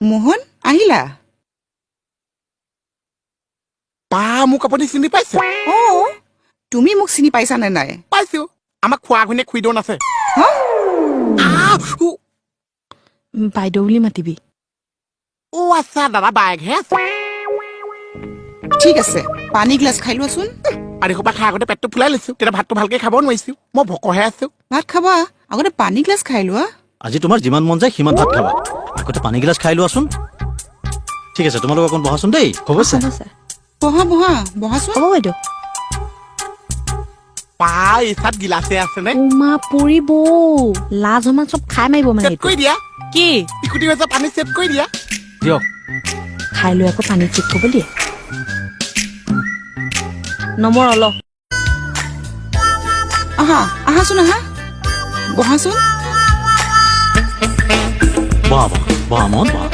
মোহন আহিলা পা মোক আপুনি চিনি পাইছে অ তুমি মোক চিনি পাইছানে নাই পাইছো আমাক খোৱা ঘুনে খুইদন আছে হা বাইদেউ বুলি মাতিবি ও আচ্ছা দাদা বাইকহে আছে ঠিক আছে পানী গ্লাছ খাই লোৱাচোন আৰু খোপা খাই আগতে পেটটো ফুলাই লৈছো তেতিয়া ভাতটো ভালকে খাব নোৱাৰিছো মই ভকহে আছো ভাত খাবা আগতে পানী গ্লাছ খাই লোৱা আজি তোমাৰ যিমান মন যায় সিমান ভাত খাবা আগতে পানী গিলাচ খাই লোৱাচোন ঠিক আছে তোমালোক অকণ বহাচোন দেই হ'ব ছাৰ বহা বহা বহাচোন হ'ব বাইদেউ পা ইচাত গিলাচে আছে নে উমা পৰিব লাজ সমান চব খাই মাৰিব মানে চেট কৰি দিয়া কি ইকুটি হৈছে পানী চেট কৰি দিয়া দিয়ক খাই লৈ আকৌ পানী চেক কৰিব দিয়ে নম্বৰ অল আহা আহাচোন আহা বহাচোন বহা বহা বহা মন বহা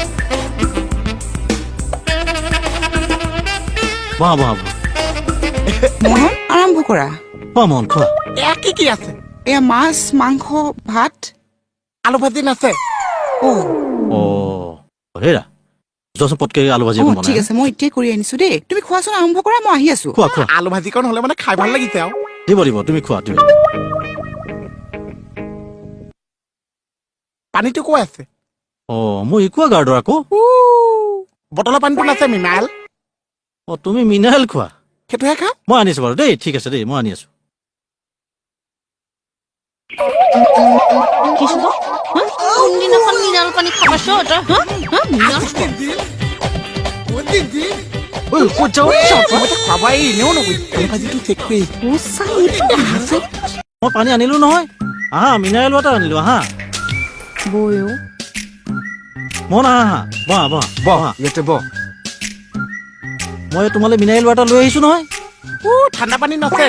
বহা বহা বহা মোহন আৰম্ভ কৰা খোৱা মন খোৱা এয়া কি আছে এয়া মাছ মাংস ভাত আলু ভাজি নাছে অ হেৰা যোৱাচোন পটকে আলু ভাজি অ অকণ ঠিক বনাই আছে মই এতিয়াই কৰি আনিছো দেই তুমি খোৱাচোন আৰম্ভ কৰা মই আহি আছো খোৱা খোৱা আলু ভাজিকণ হলে মানে খাই ভাল লাগিছে আৰু দিব দিব তুমি খোৱা তুমি পানীটো কৈ আছে মই একোৱা গাৰ্ডৰ আকৌ বটলৰ পানীটো নাছে মিনাৰেল তুমি মিনাৰেল খোৱা সেইটোহে খাম মই আনিছো বাৰু দেই ঠিক আছে দেই মই আনি আছো কোনদিনাখন মিনাৰেল পানী খাবাছ খাবাই এনেও নগৈ আলু ভাজিটো চেক কৰি মই পানী আনিলো নহয় আহা মিনাৰেল ৱাটাৰ আনিলো আহা বৈও মন আহা বহা বহা বহা ইয়াতে বহ মই তোমালৈ মিনাৰেল ৱাটাৰ লৈ আহিছো নহয় ঠাণ্ডা পানী নাছে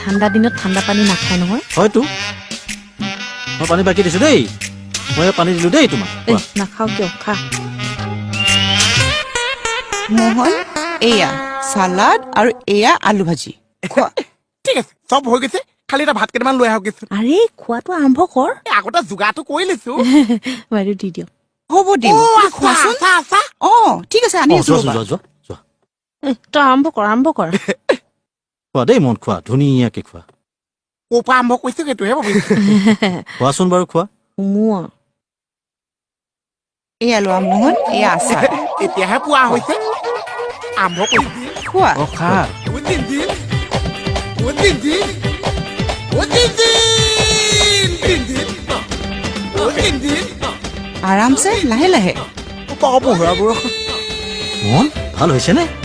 ঠাণ্ডা দিনত ঠাণ্ডা পানী নাখায় নহয় হয়তো মই পানী বাকী দিছো দেই মই পানী দিলো দেই তোমাক নাখাও কিয় খা মোহন এয়া চালাড আৰু এয়া আলু ভাজি খোৱা ঠিক আছে চব হৈ গৈছে খালি এটা ভাত কেইটামান লৈ আহক কিছু আৰে খোৱাটো আৰম্ভ কৰ আগতে যোগাৰটো কৰি লৈছো বাইদেউ দি দিয়ক হ'ব দিম খোৱাচোন অ ঠিক আছে আনি আছো যোৱা যোৱা যোৱা তই আৰম্ভ কৰ খোৱা দেই মন খোৱা ধুনীয়াকে খোৱা ক'ৰ পৰা আৰম্ভ কৰিছো সেইটোহে ভাবিছো খোৱাচোন বাৰু খোৱা মোৱা এয়া লোৱা মোহন এয়া আচাৰ এতিয়াহে পোৱা হৈছে আৰম্ভ কৰিছো খোৱা আৰামছে লাহে লাহে মন ভাল হৈছে নে